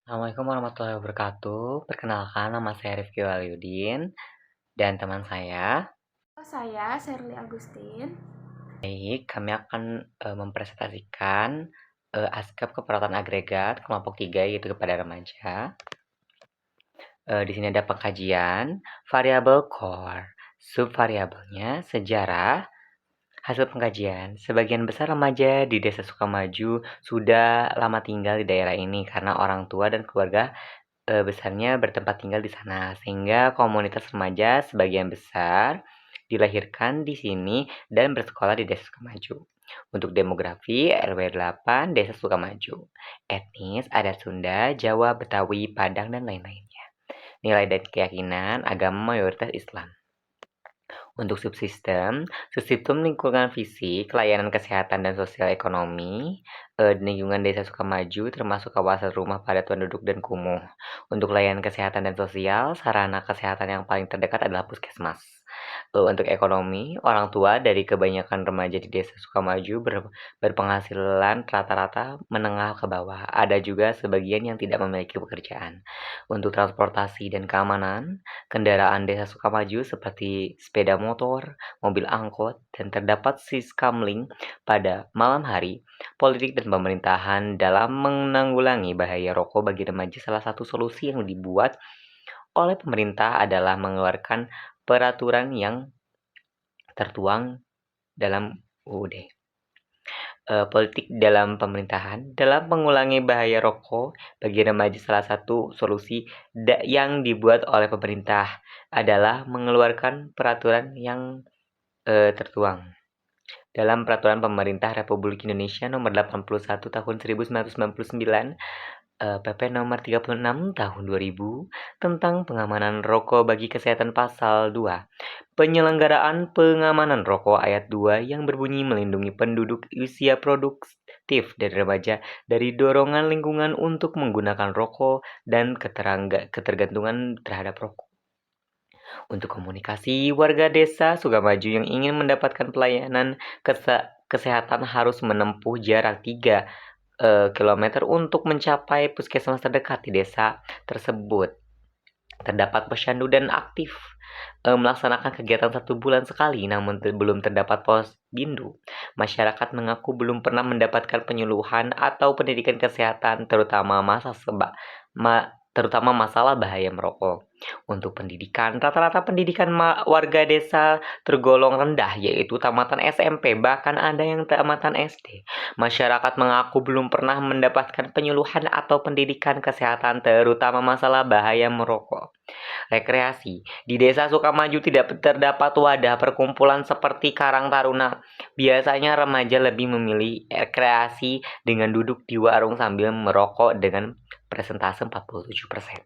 Assalamualaikum warahmatullahi wabarakatuh. Perkenalkan, nama saya Rifki Walyudin dan teman saya. Saya Sherly Agustin. Baik, kami akan mempresentasikan aspek keperawatan agregat kelompok 3 yaitu kepada remaja. Di sini ada pengkajian variabel core, subvariabelnya, sejarah. Hasil pengkajian, sebagian besar remaja di Desa Sukamaju sudah lama tinggal di daerah ini karena orang tua dan keluarga besarnya bertempat tinggal di sana, sehingga komunitas remaja sebagian besar dilahirkan di sini dan bersekolah di Desa Sukamaju. Untuk demografi, RW 8 Desa Sukamaju. Etnis ada Sunda, Jawa, Betawi, Padang, dan lain-lainnya. Nilai dan keyakinan agama mayoritas Islam. Untuk subsistem lingkungan fisik, layanan kesehatan dan sosial ekonomi, lingkungan Desa Sukamaju termasuk kawasan rumah padat penduduk dan kumuh. Untuk layanan kesehatan dan sosial, sarana kesehatan yang paling terdekat adalah puskesmas. Untuk ekonomi, orang tua dari kebanyakan remaja di Desa Sukamaju berpenghasilan rata-rata menengah ke bawah. Ada juga sebagian yang tidak memiliki pekerjaan. Untuk transportasi dan keamanan, kendaraan Desa Sukamaju seperti sepeda motor, mobil angkot, dan terdapat siskamling pada malam hari. Politik dan pemerintahan dalam menanggulangi bahaya rokok bagi remaja, salah satu solusi yang dibuat oleh pemerintah adalah mengeluarkan peraturan yang tertuang dalam UUD. Politik dalam pemerintahan dalam mengulangi bahaya rokok bagi remaja, salah satu solusi yang dibuat oleh pemerintah adalah mengeluarkan peraturan yang tertuang dalam Peraturan Pemerintah Republik Indonesia Nomor 81 Tahun 1999, PP Nomor 36 Tahun 2000 tentang pengamanan rokok bagi kesehatan pasal 2. Penyelenggaraan pengamanan rokok ayat 2 yang berbunyi melindungi penduduk usia produktif dan remaja dari dorongan lingkungan untuk menggunakan rokok dan ketergantungan terhadap rokok. Untuk komunikasi, warga Desa Sukamaju yang ingin mendapatkan pelayanan kesehatan harus menempuh jarak 3 km untuk mencapai puskesmas terdekat di desa tersebut. Terdapat posyandu dan aktif melaksanakan kegiatan 1 bulan sekali, namun belum terdapat posbindu. Masyarakat mengaku belum pernah mendapatkan penyuluhan atau pendidikan kesehatan, terutama masalah bahaya merokok. Untuk pendidikan, rata-rata pendidikan warga desa tergolong rendah, yaitu tamatan SMP, bahkan ada yang tamatan SD. Masyarakat mengaku belum pernah mendapatkan penyuluhan atau pendidikan kesehatan, terutama masalah bahaya merokok. Rekreasi. Di Desa Sukamaju tidak terdapat wadah perkumpulan seperti Karang Taruna. Biasanya remaja lebih memilih rekreasi dengan duduk di warung sambil merokok dengan persentase 47%.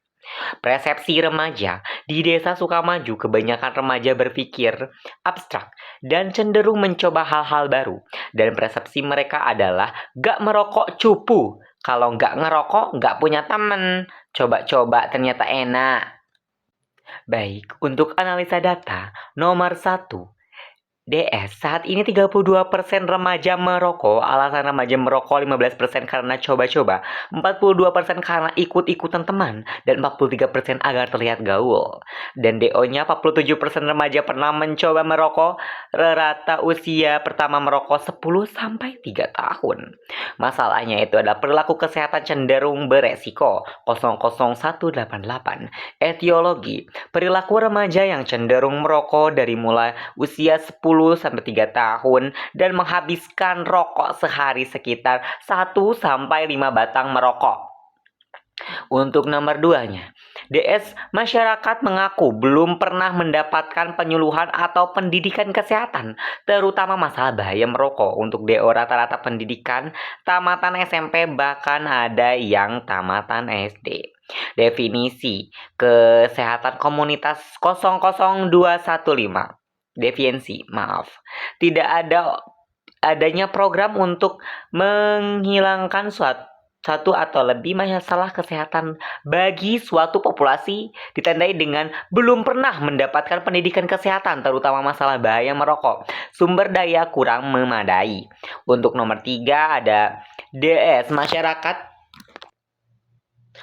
Persepsi remaja. Di Desa Sukamaju, kebanyakan remaja berpikir abstrak dan cenderung mencoba hal-hal baru. Dan persepsi mereka adalah gak merokok cupu. Kalau gak ngerokok, gak punya temen. Coba-coba ternyata enak. Baik, untuk analisa data, nomor 1, DS, saat ini 32% remaja merokok. Alasan remaja merokok 15% karena coba-coba, 42% karena ikut-ikutan teman, dan 43% agar terlihat gaul. Dan DO-nya 47% remaja pernah mencoba merokok. Rata usia pertama merokok 10-3 tahun. Masalahnya itu adalah perilaku kesehatan cenderung beresiko. 00188. Etiologi, perilaku remaja yang cenderung merokok dari mulai usia 10-3 tahun dan menghabiskan rokok sehari sekitar 1-5 batang merokok. Untuk nomor 2-nya, DS, masyarakat mengaku belum pernah mendapatkan penyuluhan atau pendidikan kesehatan, terutama masalah bahaya merokok. Untuk DO, rata-rata pendidikan tamatan SMP, bahkan ada yang tamatan SD. Definisi kesehatan komunitas 00215. Tidak adanya program untuk menghilangkan satu atau lebih masalah kesehatan bagi suatu populasi, ditandai dengan belum pernah mendapatkan pendidikan kesehatan, terutama masalah bahaya merokok. Sumber daya kurang memadai. Untuk nomor 3 ada DS, masyarakat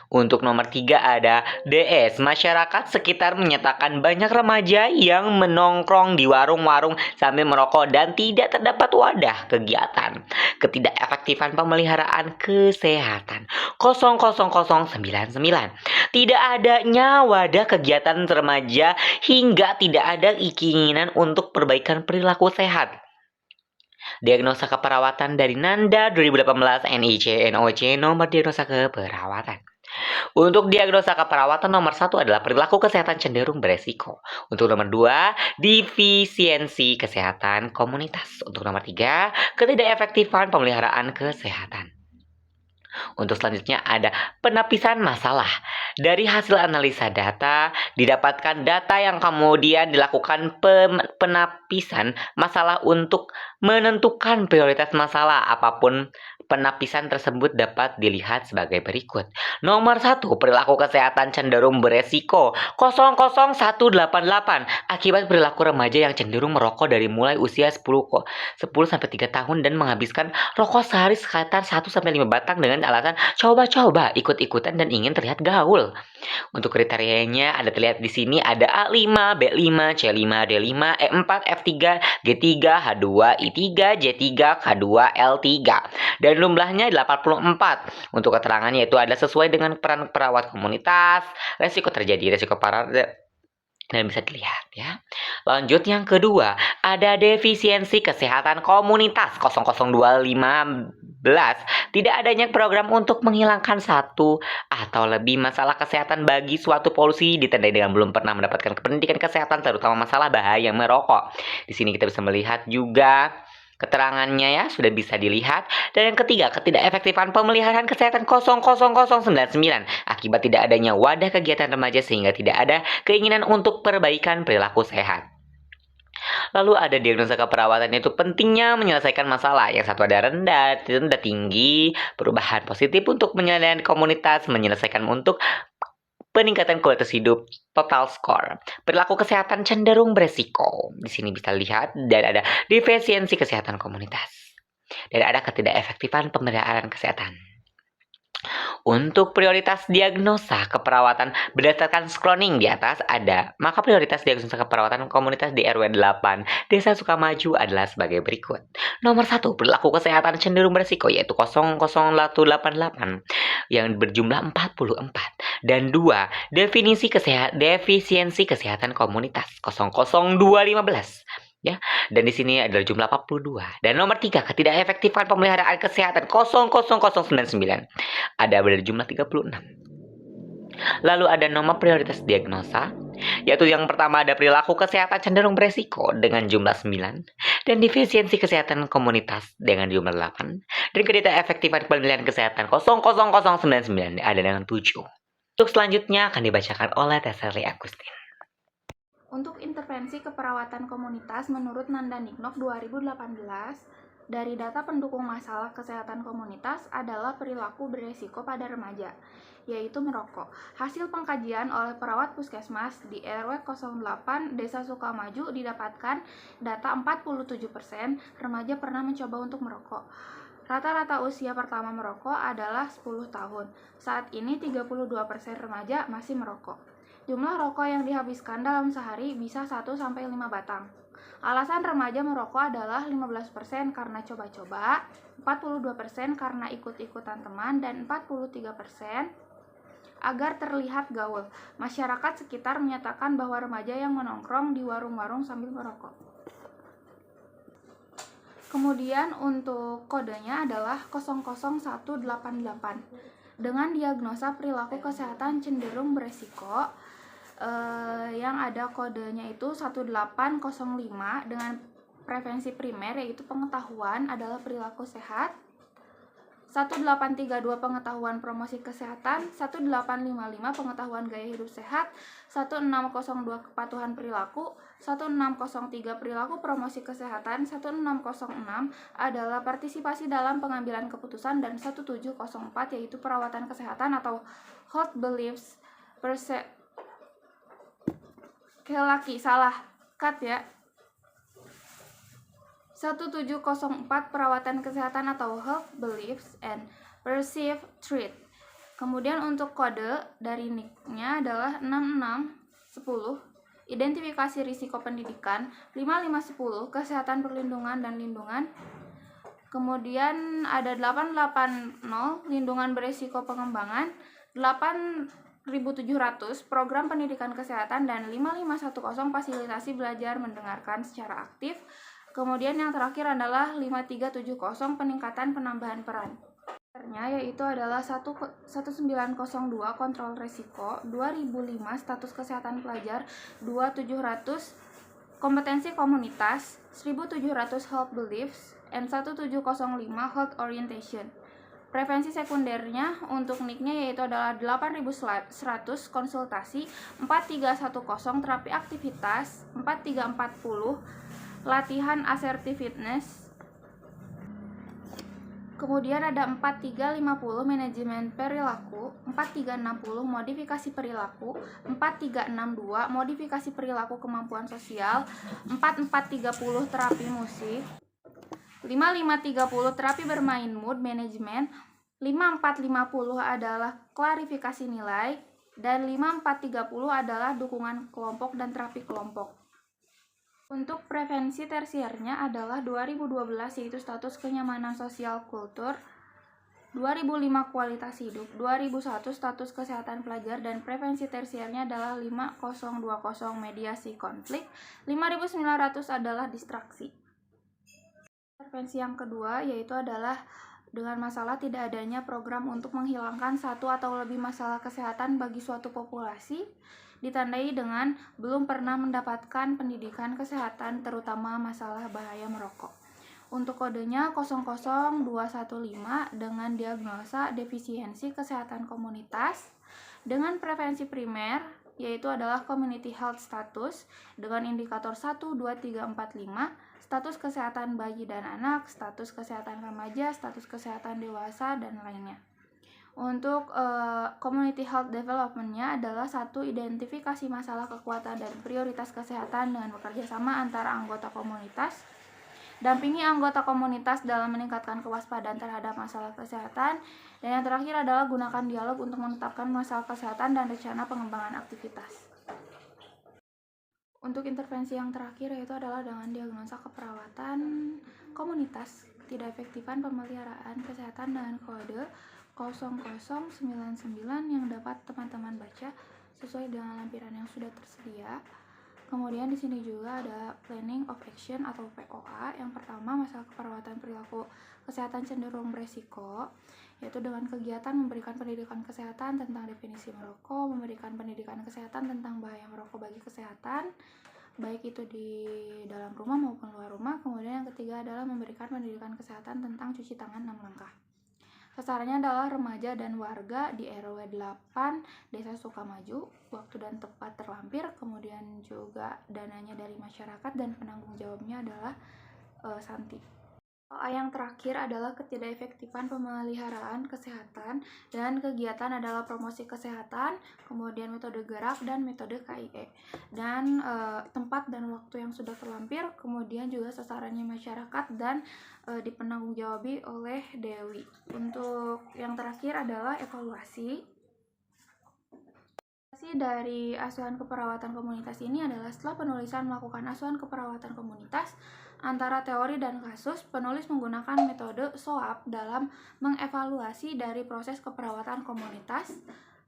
Untuk nomor 3 ada DS. Masyarakat sekitar menyatakan banyak remaja yang menongkrong di warung-warung sambil merokok dan tidak terdapat wadah kegiatan. Ketidakefektifan pemeliharaan kesehatan 00099. Tidak adanya wadah kegiatan remaja hingga tidak ada keinginan untuk perbaikan perilaku sehat. Diagnosa keperawatan dari Nanda 2018 NIC NOC nomor diagnosa keperawatan. Untuk diagnosa keperawatan nomor 1 adalah perilaku kesehatan cenderung beresiko. Untuk nomor 2, defisiensi kesehatan komunitas. Untuk nomor 3, ketidakefektifan pemeliharaan kesehatan. Untuk selanjutnya ada penapisan masalah. Dari hasil analisa data, didapatkan data yang kemudian dilakukan penapisan masalah untuk menentukan prioritas masalah. Apapun penapisan tersebut dapat dilihat sebagai berikut. Nomor 1, perilaku kesehatan cenderung beresiko 00188 akibat perilaku remaja yang cenderung merokok dari mulai usia 10-3 tahun dan menghabiskan rokok sehari sekitar 1-5 batang dengan alasan coba-coba, ikut-ikutan dan ingin terlihat gaul. Untuk kriterianya ada terlihat di sini ada A5, B5, C5, D5, E4, F3, G3, H2, I3, J3, K2, L3. Dan jumlahnya 84. Untuk keterangannya itu ada sesuai dengan peran perawat komunitas, resiko terjadi, resiko parah dan bisa dilihat ya. Lanjut yang kedua, ada defisiensi kesehatan komunitas 00215. Tidak adanya program untuk menghilangkan satu atau lebih masalah kesehatan bagi suatu polusi ditandai dengan belum pernah mendapatkan pendidikan kesehatan terutama masalah bahaya merokok. Di sini kita bisa melihat juga keterangannya ya, sudah bisa dilihat. Dan yang ketiga, ketidakefektifan pemeliharaan kesehatan 00099 akibat tidak adanya wadah kegiatan remaja sehingga tidak ada keinginan untuk perbaikan perilaku sehat. Lalu ada diagnosa keperawatan itu pentingnya menyelesaikan masalah. Yang satu ada rendah tinggi, perubahan positif untuk penyelesaian komunitas, menyelesaikan untuk peningkatan kualitas hidup, total score. Perilaku kesehatan cenderung beresiko. Di sini bisa lihat dan ada defisiensi kesehatan komunitas. Dan ada ketidakefektifan pemeliharaan kesehatan. Untuk prioritas diagnosa keperawatan berdasarkan screening di atas ada, maka prioritas diagnosa keperawatan komunitas di RW 8 Desa Sukamaju adalah sebagai berikut. Nomor 1, perilaku kesehatan cenderung berisiko yaitu 00188 yang berjumlah 44. Dan 2, defisiensi kesehatan komunitas 00215. Ya, dan di sini adalah jumlah 42. Dan nomor 3, ketidakefektifan pemeliharaan kesehatan 00099. Ada pada jumlah 36. Lalu ada nomor prioritas diagnosa, yaitu yang pertama ada perilaku kesehatan cenderung beresiko dengan jumlah 9, dan defisiensi kesehatan komunitas dengan jumlah 8, dan ketidakefektifan pemilihan kesehatan 00099 ada dengan 7. Untuk selanjutnya akan dibacakan oleh Teseli Agustin. Untuk intervensi keperawatan komunitas menurut Nanda Niknok 2018, dari data pendukung masalah kesehatan komunitas adalah perilaku beresiko pada remaja, yaitu merokok. Hasil pengkajian oleh perawat puskesmas di RW 08 Desa Sukamaju didapatkan data 47% remaja pernah mencoba untuk merokok. Rata-rata usia pertama merokok adalah 10 tahun. Saat ini 32% remaja masih merokok. Jumlah rokok yang dihabiskan dalam sehari bisa 1-5 batang. Alasan remaja merokok adalah 15% karena coba-coba, 42% karena ikut-ikutan teman, dan 43% agar terlihat gaul. Masyarakat sekitar menyatakan bahwa remaja yang menongkrong di warung-warung sambil merokok. Kemudian untuk kodenya adalah 00188. Dengan diagnosa perilaku kesehatan cenderung beresiko, yang ada kodenya itu 1805 dengan prevensi primer yaitu pengetahuan adalah perilaku sehat, 1832 pengetahuan promosi kesehatan, 1855 pengetahuan gaya hidup sehat, 1602 kepatuhan perilaku, 1603 perilaku promosi kesehatan, 1606 adalah partisipasi dalam pengambilan keputusan, dan 1704 yaitu perawatan kesehatan atau health beliefs cut ya. 1704 perawatan kesehatan atau health beliefs and perceived treat. Kemudian untuk kode dari NIK-nya adalah 6610, identifikasi risiko pendidikan, 5510, kesehatan perlindungan dan lindungan. Kemudian ada 880, lindungan beresiko pengembangan, 8700, program pendidikan kesehatan, dan 5510, fasilitasi belajar mendengarkan secara aktif. Kemudian yang terakhir adalah 5370, peningkatan penambahan peran. Yaitu adalah 1902, kontrol resiko, 2005, status kesehatan pelajar, 2700, kompetensi komunitas, 1700, health beliefs, and 1705, health orientation. Prevensi sekundernya untuk NIK-nya yaitu adalah 8100, konsultasi, 4310, terapi aktivitas, 4340, latihan assertiveness. Kemudian ada 4350, manajemen perilaku, 4360, modifikasi perilaku, 4362, modifikasi perilaku kemampuan sosial, 4430, terapi musik, 5530, terapi bermain mood management, 5450 adalah klarifikasi nilai, dan 5430 adalah dukungan kelompok dan terapi kelompok. Untuk prevensi tersiernya adalah 2012 yaitu status kenyamanan sosial kultur, 2005 kualitas hidup, 2001 status kesehatan pelajar, dan prevensi tersiernya adalah 5020 mediasi konflik, 5900 adalah distraksi. Prevensi yang kedua yaitu adalah dengan masalah tidak adanya program untuk menghilangkan satu atau lebih masalah kesehatan bagi suatu populasi, ditandai dengan belum pernah mendapatkan pendidikan kesehatan terutama masalah bahaya merokok. Untuk kodenya 00215 dengan diagnosa defisiensi kesehatan komunitas, dengan prevensi primer yaitu adalah community health status dengan indikator 1, 2, 3, 4, 5, status kesehatan bayi dan anak, status kesehatan remaja, status kesehatan dewasa, dan lainnya. Untuk community health development-nya adalah 1, identifikasi masalah, kekuatan, dan prioritas kesehatan dengan bekerja sama antara anggota komunitas. Dampingi anggota komunitas dalam meningkatkan kewaspadaan terhadap masalah kesehatan. Dan yang terakhir adalah gunakan dialog untuk menetapkan masalah kesehatan dan rencana pengembangan aktivitas. Untuk intervensi yang terakhir yaitu adalah dengan diagnosa keperawatan komunitas, tidak efektifan pemeliharaan kesehatan dengan kode 0099 yang dapat teman-teman baca sesuai dengan lampiran yang sudah tersedia. Kemudian di sini juga ada planning of action atau POA. Yang pertama, masalah keperawatan perilaku kesehatan cenderung beresiko, yaitu dengan kegiatan memberikan pendidikan kesehatan tentang definisi merokok, memberikan pendidikan kesehatan tentang bahaya merokok bagi kesehatan, baik itu di dalam rumah maupun luar rumah. Kemudian yang ketiga adalah memberikan pendidikan kesehatan tentang cuci tangan 6 langkah. Sasarannya adalah remaja dan warga di RW 8 Desa Sukamaju, waktu dan tempat terlampir, kemudian juga dananya dari masyarakat, dan penanggung jawabnya adalah Santi. Yang terakhir adalah ketidakefektifan pemeliharaan kesehatan, dan kegiatan adalah promosi kesehatan, kemudian metode gerak, dan metode KIE. Dan tempat dan waktu yang sudah terlampir, kemudian juga sasarannya masyarakat, dan dipenanggung-jawabi oleh Dewi. Untuk yang terakhir adalah evaluasi. Dari asuhan keperawatan komunitas ini adalah setelah penulisan melakukan asuhan keperawatan komunitas antara teori dan kasus, penulis menggunakan metode SOAP dalam mengevaluasi dari proses keperawatan komunitas,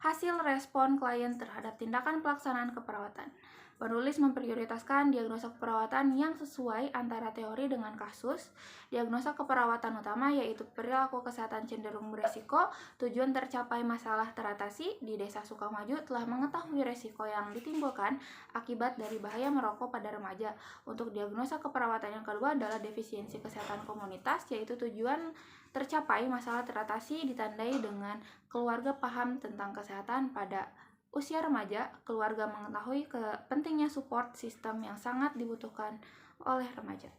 hasil respon klien terhadap tindakan pelaksanaan keperawatan. Penulis memprioritaskan diagnosa keperawatan yang sesuai antara teori dengan kasus. Diagnosa keperawatan utama yaitu perilaku kesehatan cenderung beresiko, tujuan tercapai masalah teratasi. Di Desa Sukamaju telah mengetahui resiko yang ditimbulkan akibat dari bahaya merokok pada remaja. Untuk diagnosa keperawatan yang kedua adalah defisiensi kesehatan komunitas, yaitu tujuan tercapai masalah teratasi ditandai dengan keluarga paham tentang kesehatan pada usia remaja. Keluarga mengetahui pentingnya support sistem yang sangat dibutuhkan oleh remaja.